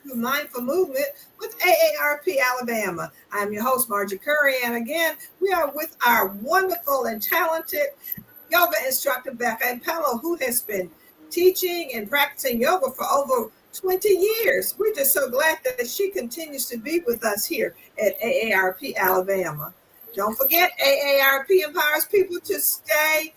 to Mindful Movement with AARP Alabama. I'm your host, Margie Curry, and again, we are with our wonderful and talented yoga instructor, Becca Impello, who has been teaching and practicing yoga for over 20 years. We're just so glad that she continues to be with us here at AARP Alabama. Don't forget, AARP empowers people to stay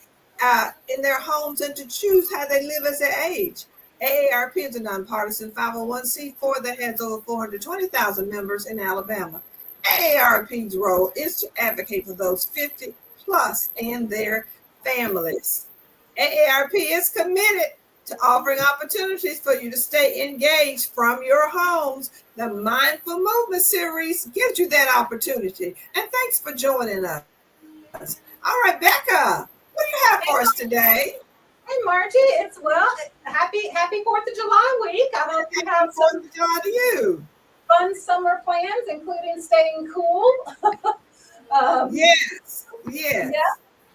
in their homes and to choose how they live as they age. AARP is a nonpartisan 501c4 that has over 420,000 members in Alabama. AARP's role is to advocate for those 50 plus and their families. AARP is committed to offering opportunities for you to stay engaged from your homes. The Mindful Movement series gives you that opportunity. And thanks for joining us. All right, Becca, what do you have for us today? Hey Margie, it's happy 4th of July week. I hope you have some John to you. fun summer plans, including staying cool. Yes. Yeah.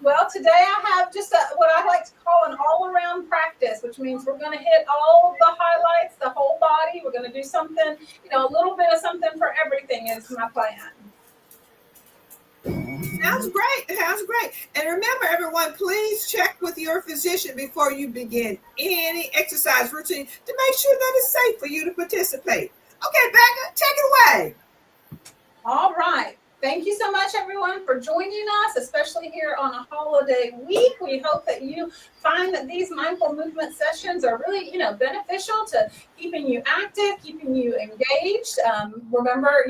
Well, today I have just what I like to call an all-around practice, which means we're going to hit all the highlights, the whole body. We're going to do something, a little bit of something for everything is my plan. Sounds great. Sounds great. And remember, everyone, please check with your physician before you begin any exercise routine to make sure that it's safe for you to participate. Okay, Becca, take it away. All right. Thank you so much, everyone, for joining us, especially here on a holiday week. We hope that you find that these mindful movement sessions are really, beneficial to keeping you active, keeping you engaged. Remember,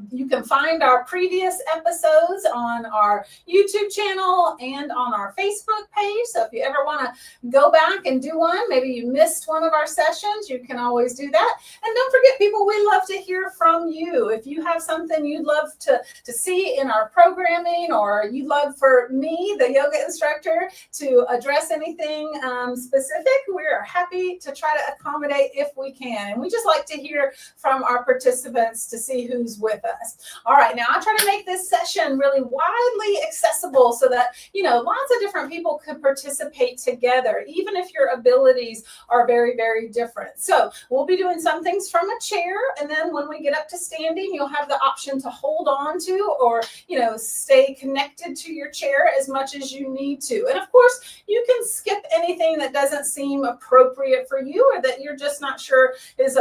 you can find our previous episodes on our YouTube channel and on our Facebook page. So if you ever want to go back and do one, maybe you missed one of our sessions, you can always do that. And don't forget, people, we love to hear from you. If you have something you'd love to see in our programming, or you'd love for me, the yoga instructor, to address anything specific, we're happy to try to accommodate if we can. And we just like to hear from our participants to see who's with us. All right, now I try to make this session really widely accessible so that, lots of different people could participate together, even if your abilities are very, very different. So we'll be doing some things from a chair, and then when we get up to standing, you'll have the option to hold on to or, stay connected to your chair as much as you need to. And of course, you can skip anything that doesn't seem appropriate for you or that you're just not sure is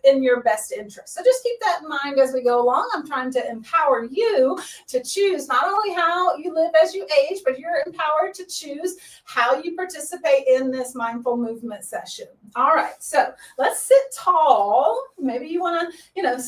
in your best interest. So just keep that in mind as we go along. I'm trying to empower you to choose not only how you live as you age, but you're empowered to choose how you participate in this mindful movement session. All right, so let's sit tall. Maybe you want to,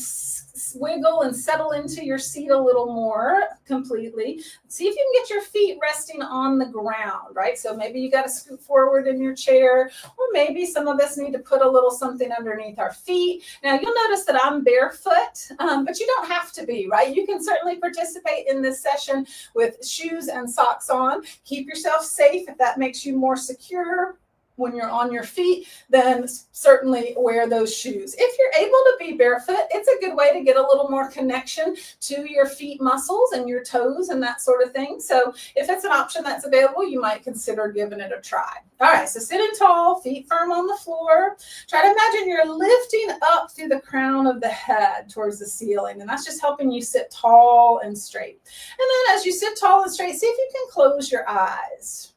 wiggle and settle into your seat a little more completely. See if you can get your feet resting on the ground, right? So maybe you got to scoot forward in your chair, or maybe some of us need to put a little something underneath our feet. Now you'll notice that I'm barefoot, but you don't have to be, right? You can certainly participate in this session with shoes and socks on. Keep yourself safe. If that makes you more secure when you're on your feet, then certainly wear those shoes. If you're able to be barefoot, it's a good way to get a little more connection to your feet muscles and your toes and that sort of thing. So if it's an option that's available, you might consider giving it a try. All right, so sitting tall, feet firm on the floor. Try to imagine you're lifting up through the crown of the head towards the ceiling, and that's just helping you sit tall and straight. And then as you sit tall and straight, see if you can close your eyes.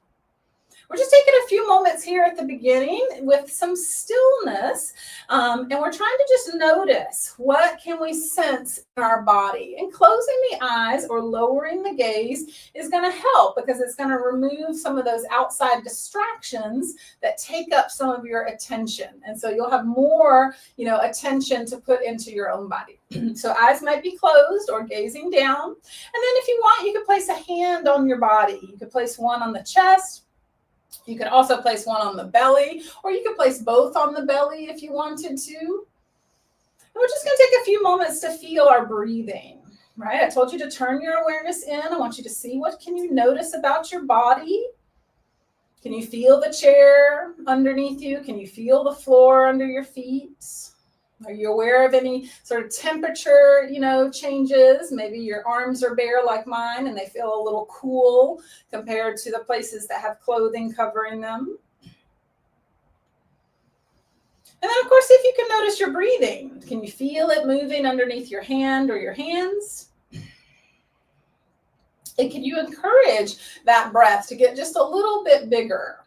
We're just taking a few moments here at the beginning with some stillness, and we're trying to just notice what can we sense in our body. And closing the eyes or lowering the gaze is going to help because it's going to remove some of those outside distractions that take up some of your attention. And so you'll have more, attention to put into your own body. So eyes might be closed or gazing down. And then if you want, you could place a hand on your body. You could place one on the chest. You could also place one on the belly, or you could place both on the belly if you wanted to. And we're just going to take a few moments to feel our breathing, right? I told you to turn your awareness in. I want you to see what can you notice about your body. Can you feel the chair underneath you? Can you feel the floor under your feet? Are you aware of any sort of temperature, changes? Maybe your arms are bare like mine and they feel a little cool compared to the places that have clothing covering them. And then, of course, see if you can notice your breathing. Can you feel it moving underneath your hand or your hands? And can you encourage that breath to get just a little bit bigger?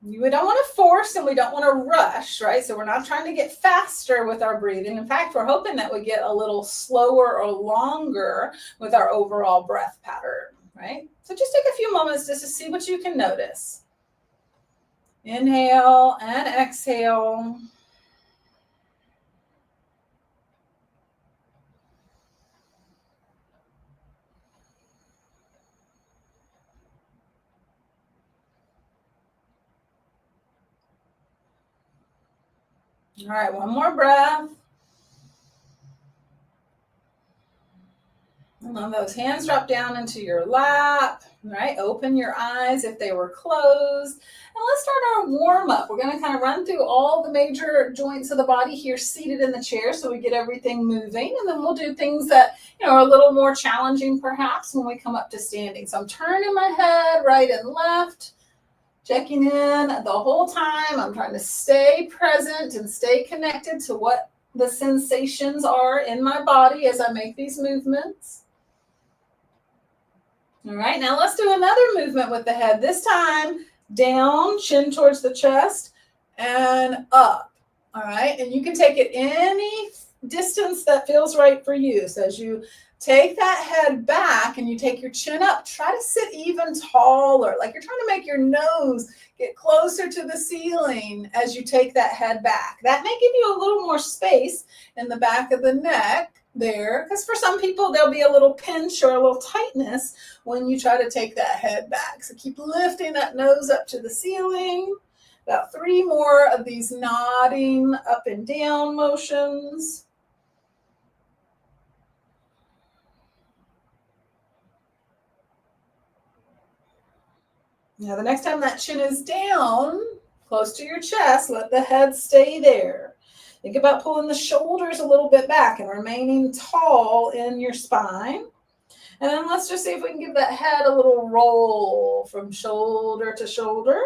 We don't want to force and we don't want to rush, right? So we're not trying to get faster with our breathing. In fact, we're hoping that we get a little slower or longer with our overall breath pattern, right? So just take a few moments just to see what you can notice. Inhale and exhale. All right, one more breath. And let those hands drop down into your lap, right? Open your eyes if they were closed. And let's start our warm up. We're going to kind of run through all the major joints of the body here seated in the chair so we get everything moving. And then we'll do things that, are a little more challenging perhaps when we come up to standing. So I'm turning my head right and left, checking in the whole time. I'm trying to stay present and stay connected to what the sensations are in my body as I make these movements. All right, now let's do another movement with the head. This time, down, chin towards the chest, and up. All right, and you can take it any distance that feels right for you. So as you take that head back and you take your chin up, try to sit even taller, like you're trying to make your nose get closer to the ceiling as you take that head back. That may give you a little more space in the back of the neck there, because for some people there'll be a little pinch or a little tightness when you try to take that head back. So keep lifting that nose up to the ceiling. About 3 more of these nodding up and down motions. Now the next time that chin is down, close to your chest, let the head stay there. Think about pulling the shoulders a little bit back and remaining tall in your spine. And then let's just see if we can give that head a little roll from shoulder to shoulder.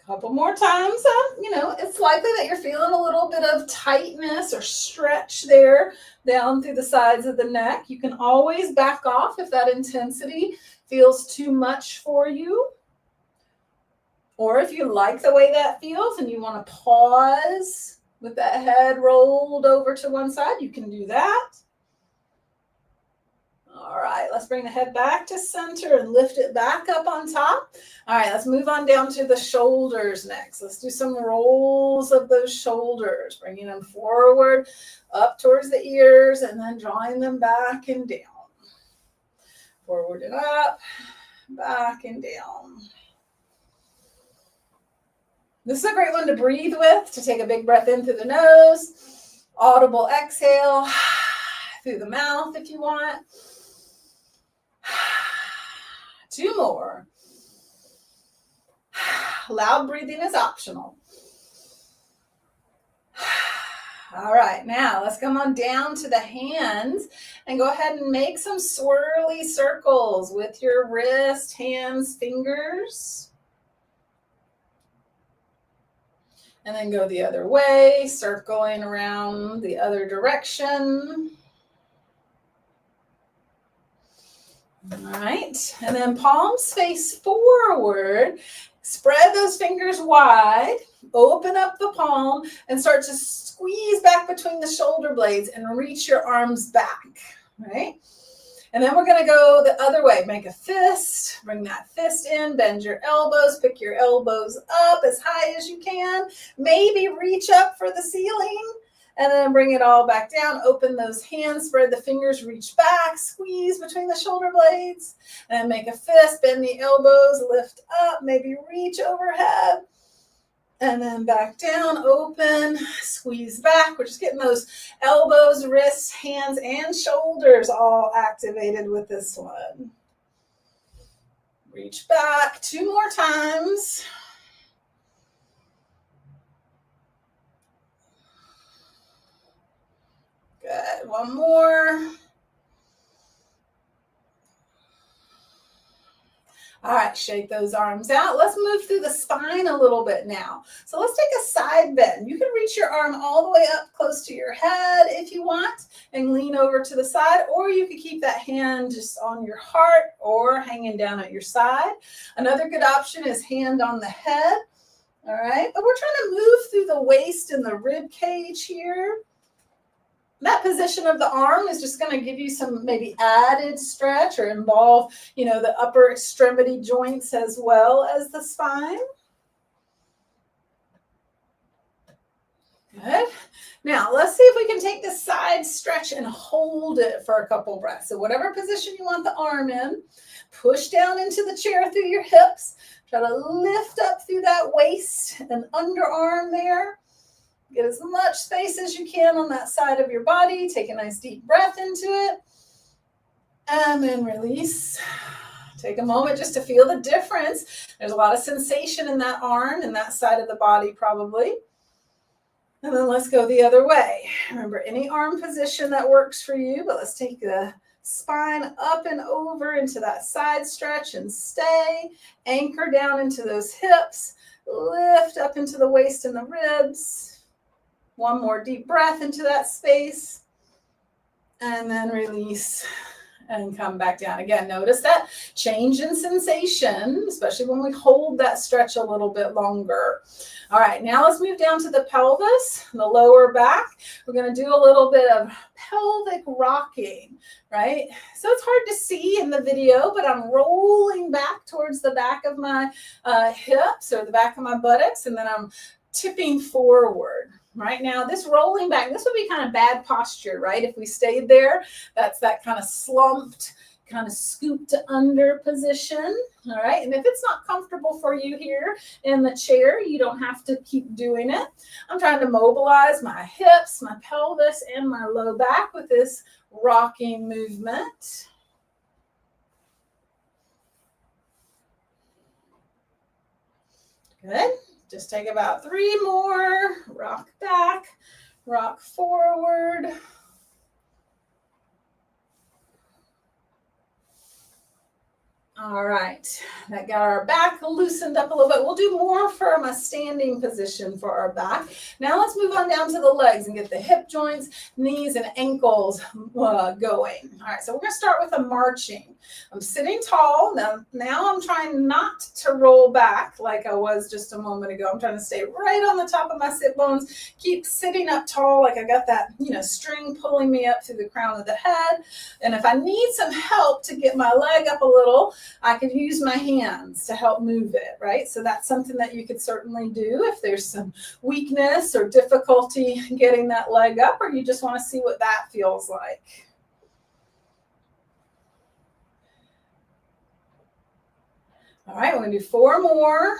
Couple more times. It's likely that you're feeling a little bit of tightness or stretch there down through the sides of the neck. You can always back off if that intensity feels too much for you. Or if you like the way that feels and you want to pause with that head rolled over to one side, you can do that. All right, let's bring the head back to center and lift it back up on top. All right, let's move on down to the shoulders next. Let's do some rolls of those shoulders, bringing them forward, up towards the ears, and then drawing them back and down. Forward and up, back and down. This is a great one to breathe with, to take a big breath in through the nose, audible exhale through the mouth if you want. 2 more. Loud breathing is optional. All right, now let's come on down to the hands and go ahead and make some swirly circles with your wrist, hands, fingers. And then go the other way, circling around the other direction. All right, and then palms face forward. Spread those fingers wide, open up the palm, and start to squeeze back between the shoulder blades and reach your arms back, right? And then we're going to go the other way. Make a fist, bring that fist in, bend your elbows, pick your elbows up as high as you can. Maybe reach up for the ceiling, and then bring it all back down. Open those hands, spread the fingers, reach back, squeeze between the shoulder blades, and make a fist, bend the elbows, lift up, maybe reach overhead, and then back down, open, squeeze back. We're just getting those elbows, wrists, hands, and shoulders all activated with this one. Reach back 2 more times. Good. One more. All right, shake those arms out. Let's move through the spine a little bit now. So let's take a side bend. You can reach your arm all the way up close to your head if you want and lean over to the side, or you could keep that hand just on your heart or hanging down at your side. Another good option is hand on the head. All right, but we're trying to move through the waist and the rib cage here. That position of the arm is just going to give you some maybe added stretch or involve, the upper extremity joints as well as the spine. Good. Now, let's see if we can take the side stretch and hold it for a couple breaths. So whatever position you want the arm in, push down into the chair through your hips. Try to lift up through that waist and underarm there. Get as much space as you can on that side of your body. Take a nice deep breath into it. And then release. Take a moment just to feel the difference. There's a lot of sensation in that arm and that side of the body probably. And then let's go the other way. Remember, any arm position that works for you, but let's take the spine up and over into that side stretch and stay. Anchor down into those hips. Lift up into the waist and the ribs. One more deep breath into that space. And then release and come back down. Again, notice that change in sensation, especially when we hold that stretch a little bit longer. All right, now let's move down to the pelvis, the lower back. We're going to do a little bit of pelvic rocking, right? So it's hard to see in the video, but I'm rolling back towards the back of my hips or the back of my buttocks, and then I'm tipping forward. Right now, this rolling back, this would be kind of bad posture, right? If we stayed there, that's that kind of slumped, kind of scooped under position, all right? And if it's not comfortable for you here in the chair, you don't have to keep doing it. I'm trying to mobilize my hips, my pelvis, and my low back with this rocking movement. Good. Just take about 3 more. Rock back, rock forward. All right, that got our back loosened up a little bit. We'll do more from a standing position for our back. Now let's move on down to the legs and get the hip joints, knees, and ankles going. All right, so we're gonna start with a marching. I'm sitting tall. Now I'm trying not to roll back like I was just a moment ago. I'm trying to stay right on the top of my sit bones, keep sitting up tall like I got that, string pulling me up through the crown of the head. And if I need some help to get my leg up a little, I could use my hands to help move it, right? So that's something that you could certainly do if there's some weakness or difficulty getting that leg up, or you just want to see what that feels like. All right, we're going to do 4 more.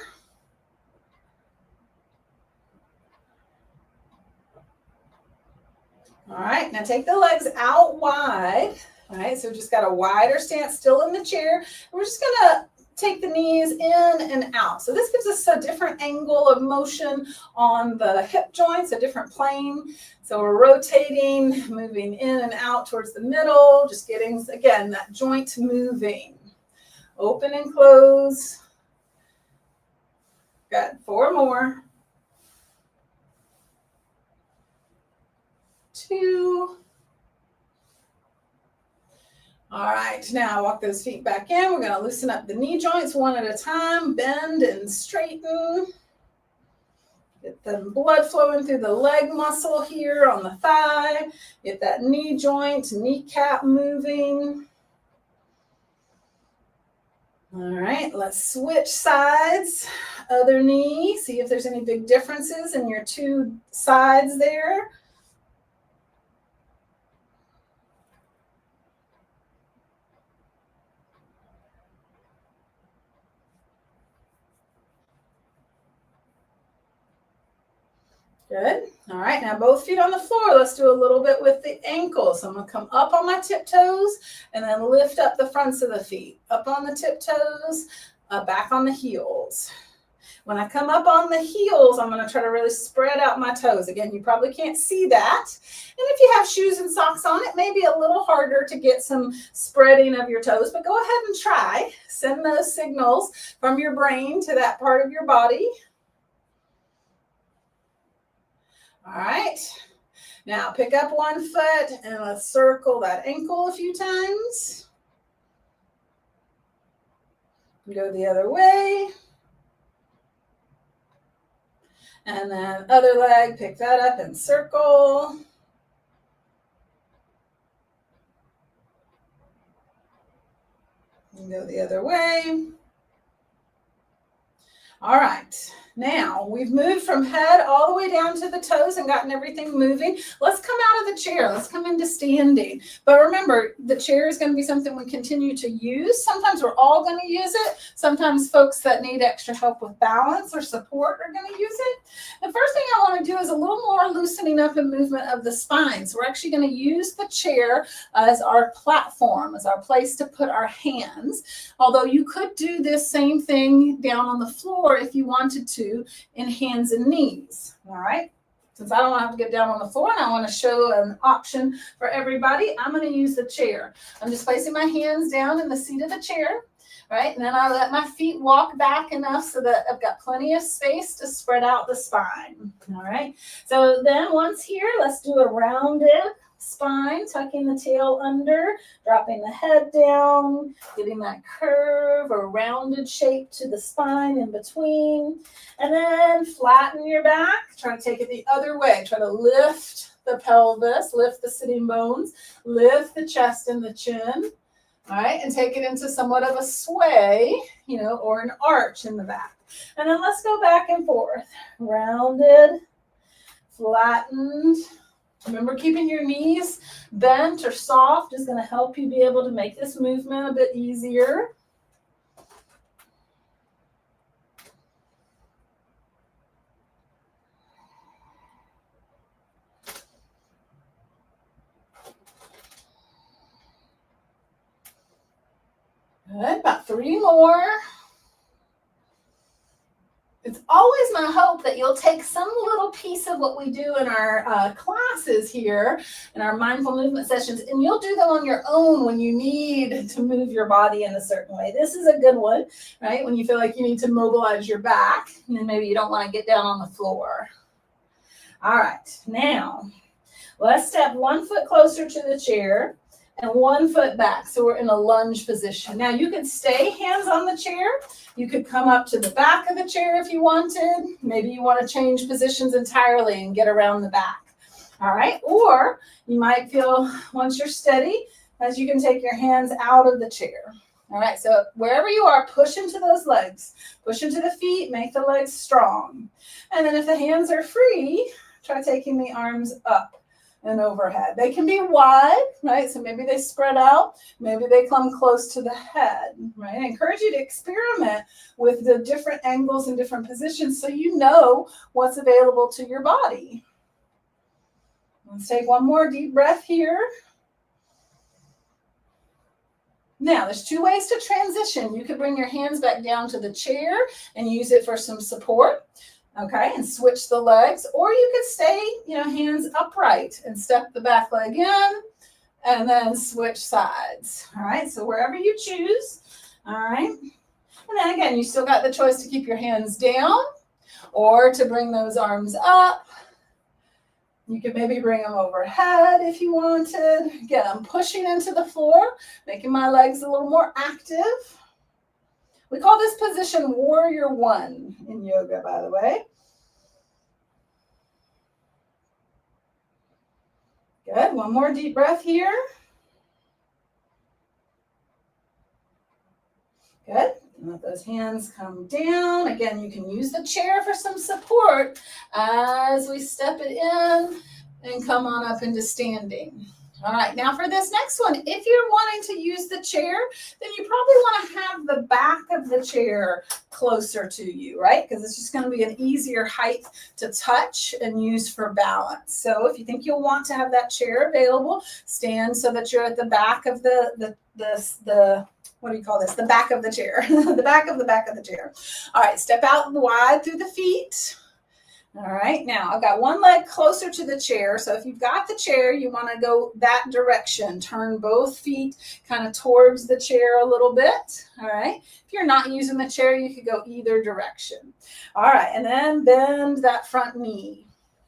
All right, now take the legs out wide. All right, so we just got a wider stance still in the chair. And we're just going to take the knees in and out. So this gives us a different angle of motion on the hip joints, a different plane. So we're rotating, moving in and out towards the middle, just getting, again, that joint moving. Open and close. Got 4 more. 2. All right, now walk those feet back in. We're going to loosen up the knee joints one at a time. Bend and straighten. Get the blood flowing through the leg muscle here on the thigh. Get that knee joint, kneecap moving. All right, let's switch sides. Other knee. See if there's any big differences in your 2 sides there. Good. All right, now both feet on the floor. Let's do a little bit with the ankles. So I'm going to come up on my tiptoes and then lift up the fronts of the feet. Up on the tiptoes, back on the heels. When I come up on the heels, I'm going to try to really spread out my toes. Again, you probably can't see that. And if you have shoes and socks on, it may be a little harder to get some spreading of your toes, but go ahead and try. Send those signals from your brain to that part of your body. All right. Now pick up one foot and let's circle that ankle a few times. Go the other way. And then other leg, pick that up and circle. And go the other way. All right. Now, we've moved from head all the way down to the toes and gotten everything moving. Let's come out of the chair. Let's come into standing. But remember, the chair is going to be something we continue to use. Sometimes we're all going to use it. Sometimes folks that need extra help with balance or support are going to use it. The first thing I want to do is a little more loosening up and movement of the spine. So we're actually going to use the chair as our platform, as our place to put our hands. Although you could do this same thing down on the floor if you wanted to, in hands and knees. All right. Since I don't want to have to get down on the floor and I want to show an option for everybody, I'm going to use the chair. I'm just placing my hands down in the seat of the chair, right? And then I let my feet walk back enough so that I've got plenty of space to spread out the spine. All right. So then once here, let's do a rounded spine, tucking the tail under, dropping the head down, getting that curve or rounded shape to the spine in between. And then flatten your back. Try to take it the other way. Try to lift the pelvis, lift the sitting bones, lift the chest and the chin. All right, and take it into somewhat of a sway, or an arch in the back. And then let's go back and forth. Rounded, flattened. Remember, keeping your knees bent or soft is going to help you be able to make this movement a bit easier. Good, about 3 more. It's always my hope that you'll take some little piece of what we do in our classes here, in our mindful movement sessions, and you'll do them on your own when you need to move your body in a certain way. This is a good one, right? When you feel like you need to mobilize your back, and then maybe you don't want to get down on the floor. All right, now let's step 1 foot closer to the chair and 1 foot back. So we're in a lunge position. Now you could stay hands on the chair. You could come up to the back of the chair if you wanted. Maybe you want to change positions entirely and get around the back. All right. Or you might feel, once you're steady, as you can take your hands out of the chair. All right. So wherever you are, push into those legs. Push into the feet. Make the legs strong. And then if the hands are free, try taking the arms up and overhead. They can be wide, right? So maybe they spread out, maybe they come close to the head, right? I encourage you to experiment with the different angles and different positions so you know what's available to your body. Let's take 1 more deep breath here. Now, there's 2 ways to transition. You could bring your hands back down to the chair and use it for some support. Okay, and switch the legs, or you could stay, hands upright and step the back leg in and then switch sides. All right, so wherever you choose. All right, and then again, you still got the choice to keep your hands down or to bring those arms up. You could maybe bring them overhead if you wanted. Again, I'm pushing into the floor, making my legs a little more active. We call this position Warrior 1 in yoga, by the way. Good. 1 more deep breath here. Good. And let those hands come down. Again, you can use the chair for some support as we step it in and come on up into standing. All right, now for this next one, if you're wanting to use the chair, then you probably want to have the back of the chair closer to you, right? Because it's just going to be an easier height to touch and use for balance. So if you think you'll want to have that chair available, stand so that you're at the back of the what do you call this? The back of the chair, the back of the chair. All right, step out wide through the feet. All right, now I've got one leg closer to the chair. So if you've got the chair, you want to go that direction. Turn both feet kind of towards the chair a little bit. All right, if you're not using the chair, you could go either direction. All right, and then bend that front knee,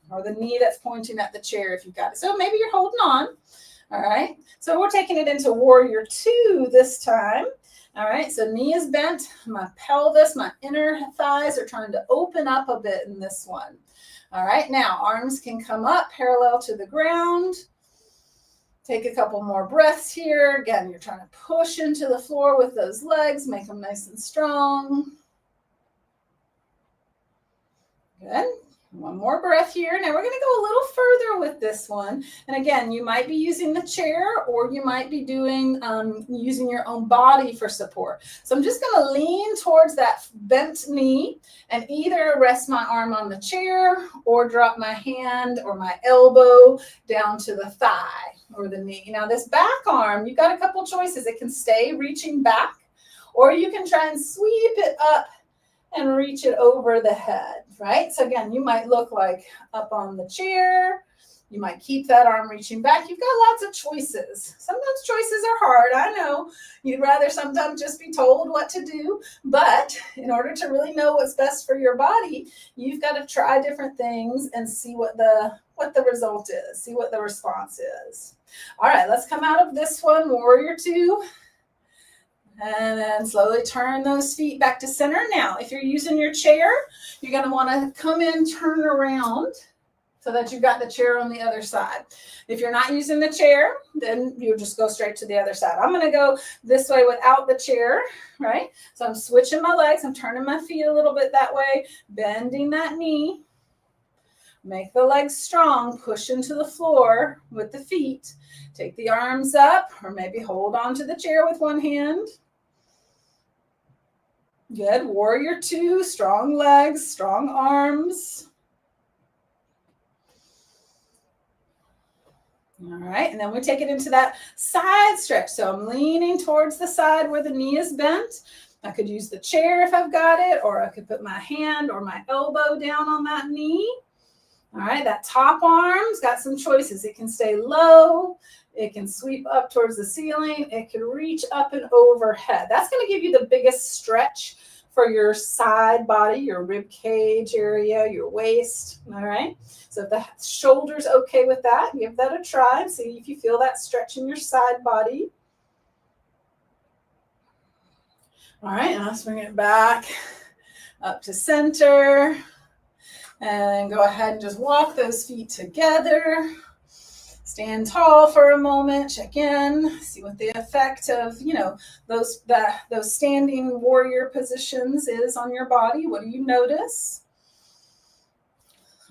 or the knee that's pointing at the chair if you've got it. So maybe you're holding on. All right, so we're taking it into warrior 2 this time. All right, so knee is bent, my pelvis, my inner thighs are trying to open up a bit in this one. All right, now arms can come up parallel to the ground. Take a couple more breaths here. Again, you're trying to push into the floor with those legs, make them nice and strong. Good. One more breath here. Now we're going to go a little further with this one. And again, you might be using the chair, or you might be doing using your own body for support. So I'm just going to lean towards that bent knee and either rest my arm on the chair or drop my hand or my elbow down to the thigh or the knee. Now this back arm, you've got a couple choices. It can stay reaching back, or you can try and sweep it up and reach it over the head, right? So again, you might look like up on the chair. You might keep that arm reaching back. You've got lots of choices. Sometimes choices are hard. I know you'd rather sometimes just be told what to do, but in order to really know what's best for your body, you've got to try different things and see what the result is, see what the response is. All right, let's come out of this one, warrior 2. And then slowly turn those feet back to center. Now, if you're using your chair, you're going to want to come in, turn around so that you've got the chair on the other side. If you're not using the chair, then you just go straight to the other side. I'm going to go this way without the chair, right? So I'm switching my legs. I'm turning my feet a little bit that way, bending that knee. Make the legs strong, push into the floor with the feet. Take the arms up, or maybe hold on to the chair with one hand. Good. Warrior 2, strong legs, strong arms. All right, and then we take it into that side stretch. So I'm leaning towards the side where the knee is bent. I could use the chair if I've got it, or I could put my hand or my elbow down on that knee. All right, that top arm's got some choices. It can stay low. It can sweep up towards the ceiling. It can reach up and overhead. That's going to give you the biggest stretch for your side body, your rib cage area, your waist. All right. So if the shoulder's okay with that, give that a try and see if you feel that stretch in your side body. All right, now let's bring it back up to center. And go ahead and just walk those feet together. Stand tall for a moment, check in, see what the effect of, those standing warrior positions is on your body. What do you notice?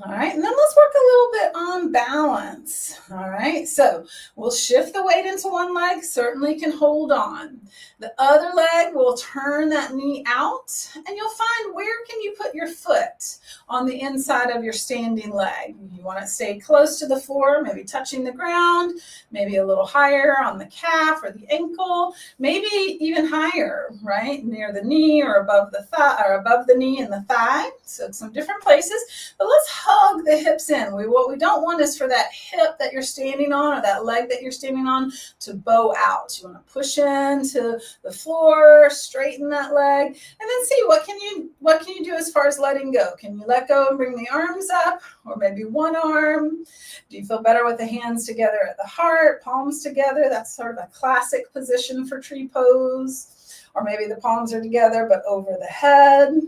All right, and then let's work a little bit on balance. All right, so we'll shift the weight into one leg, certainly can hold on. The other leg will turn that knee out, and you'll find where can you put your foot on the inside of your standing leg. You want to stay close to the floor, maybe touching the ground, maybe a little higher on the calf or the ankle, maybe even higher, right, near the knee or above the thigh, or above the knee and the thigh. So some different places, but let's hug the hips in. What we don't want is for that hip that you're standing on or that leg that you're standing on to bow out. You want to push into the floor, straighten that leg, and then see what can you do as far as letting go. Can you let go and bring the arms up, or maybe one arm? Do you feel better with the hands together at the heart, palms together? That's sort of a classic position for tree pose. Or maybe the palms are together but over the head.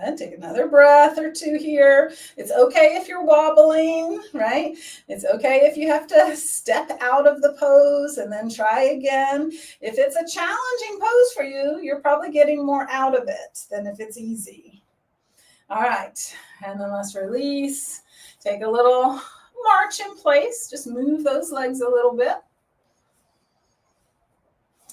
Good. Take another breath or two here. It's okay if you're wobbling, right? It's okay if you have to step out of the pose and then try again. If it's a challenging pose for you, you're probably getting more out of it than if it's easy. All right, and then let's release. Take a little march in place. Just move those legs a little bit.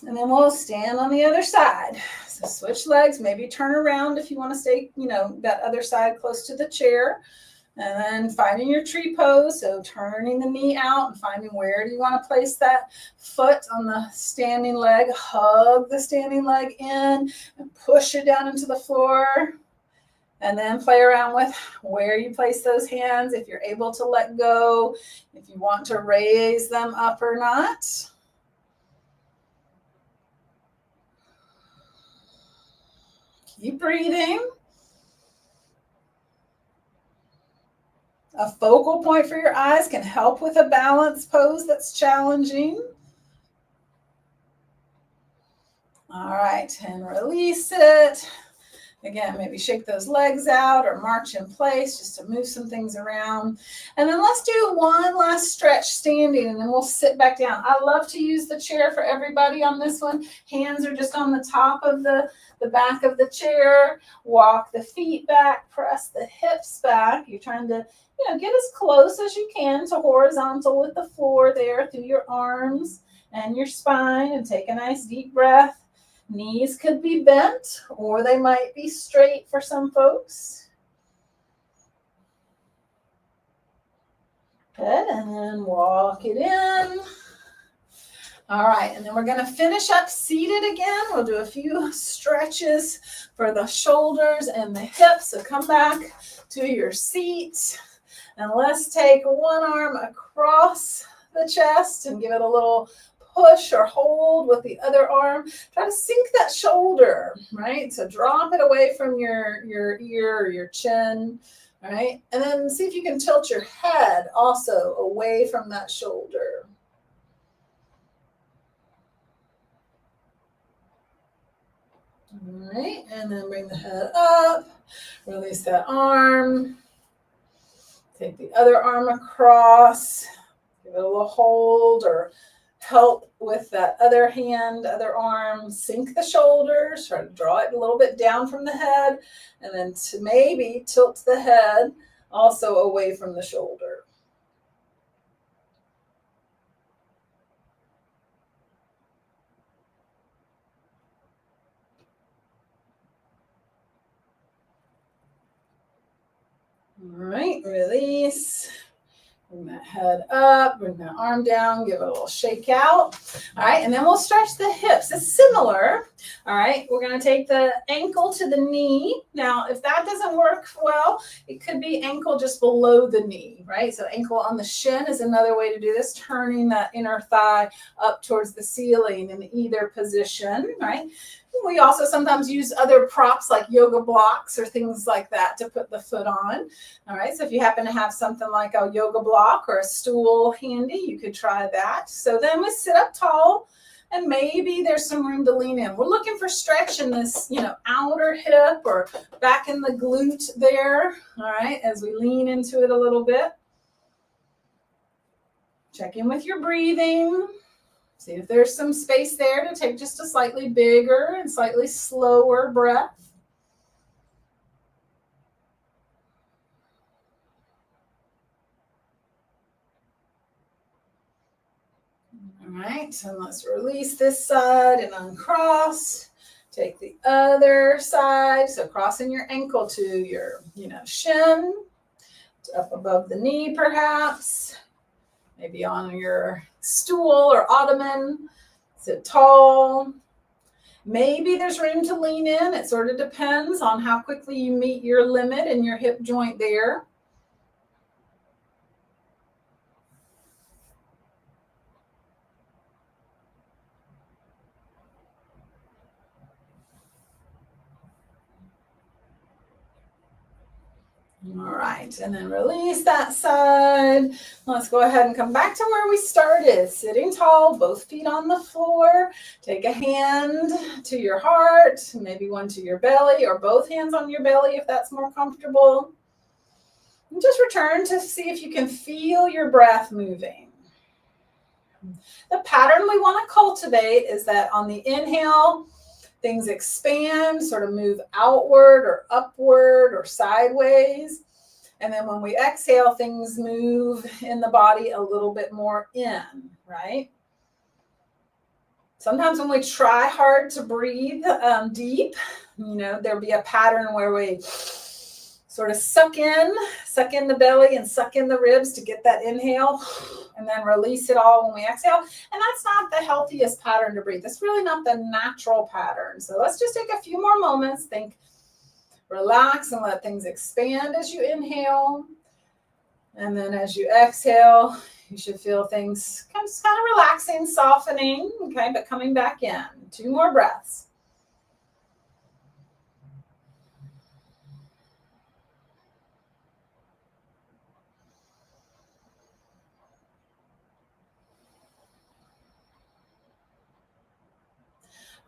And then we'll stand on the other side. So switch legs, maybe turn around if you want to stay, that other side close to the chair. And then finding your tree pose, so turning the knee out and finding where do you want to place that foot on the standing leg. Hug the standing leg in and push it down into the floor. And then play around with where you place those hands, if you're able to let go, if you want to raise them up or not. Keep breathing. A focal point for your eyes can help with a balance pose that's challenging. All right, and release it. Again, maybe shake those legs out or march in place just to move some things around. And then let's do one last stretch standing, and then we'll sit back down. I love to use the chair for everybody on this one. Hands are just on the top of the back of the chair. Walk the feet back, press the hips back. You're trying to get as close as you can to horizontal with the floor there through your arms and your spine, and take a nice deep breath. Knees could be bent or they might be straight for some folks. Good, and then walk it in. All right, and then we're going to finish up seated again. We'll do a few stretches for the shoulders and the hips. So come back to your seat. And let's take one arm across the chest and give it a little push or hold with the other arm. Try to sink that shoulder, right? So drop it away from your ear or your chin, right? And then see if you can tilt your head also away from that shoulder. All right, and then bring the head up, release that arm. Take the other arm across, give it a little hold or help with that other hand, other arm. Sink the shoulders, try to draw it a little bit down from the head, and then to maybe tilt the head also away from the shoulder. All right, release. Bring that head up, bring that arm down, give it a little shake out. All right, and then we'll stretch the hips. It's similar. All right, we're going to take the ankle to the knee. Now, if that doesn't work well, it could be ankle just below the knee, right? So ankle on the shin is another way to do this, turning that inner thigh up towards the ceiling in either position, right? We also sometimes use other props like yoga blocks or things like that to put the foot on. All right, so if you happen to have something like a yoga block or a stool handy, you could try that. So then we sit up tall, and maybe there's some room to lean in. We're looking for stretch in this, outer hip or back in the glute there. All right, as we lean into it a little bit. Check in with your breathing. See if there's some space there to take just a slightly bigger and slightly slower breath. All right, so let's release this side and uncross. Take the other side, so crossing your ankle to your, shin, up above the knee perhaps. Maybe on your stool or ottoman. Sit tall. Maybe there's room to lean in. It sort of depends on how quickly you meet your limit in your hip joint there. All right, and then release that side. Let's go ahead and come back to where we started. Sitting tall, both feet on the floor. Take a hand to your heart, maybe one to your belly, or both hands on your belly if that's more comfortable. And just return to see if you can feel your breath moving. The pattern we want to cultivate is that on the inhale, things expand, sort of move outward or upward or sideways. And then when we exhale, things move in the body a little bit more in, right? Sometimes when we try hard to breathe deep, there'll be a pattern where we sort of suck in the belly and suck in the ribs to get that inhale, and then release it all when we exhale. And that's not the healthiest pattern to breathe. It's really not the natural pattern. So let's just take a few more moments. Think, relax, and let things expand as you inhale. And then as you exhale, you should feel things kind of relaxing, softening, okay, but coming back in. 2 more breaths.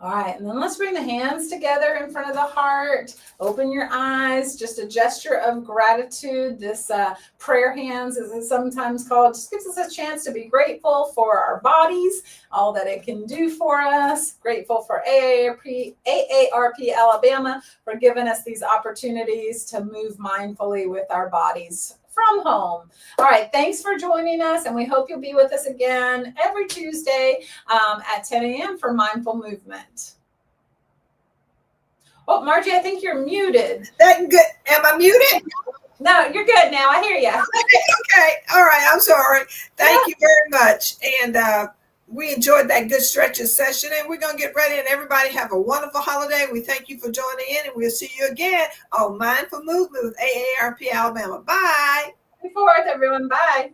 All right, and then let's bring the hands together in front of the heart. Open your eyes, just a gesture of gratitude. This prayer hands, as it's sometimes called, just gives us a chance to be grateful for our bodies, all that it can do for us. Grateful for AARP Alabama for giving us these opportunities to move mindfully with our bodies from home. All right, thanks for joining us, and we hope you'll be with us again every Tuesday at 10 a.m. for Mindful Movement. Oh, Margie, I think you're muted. That good. Am I muted? No, you're good now. I hear you. Okay. All right. I'm sorry. Thank you very much. And we enjoyed that good stretching session, and we're going to get ready, and everybody have a wonderful holiday. We thank you for joining in, and we'll see you again on Mindful Movement with AARP Alabama. Bye. Happy 4th, everyone. Bye.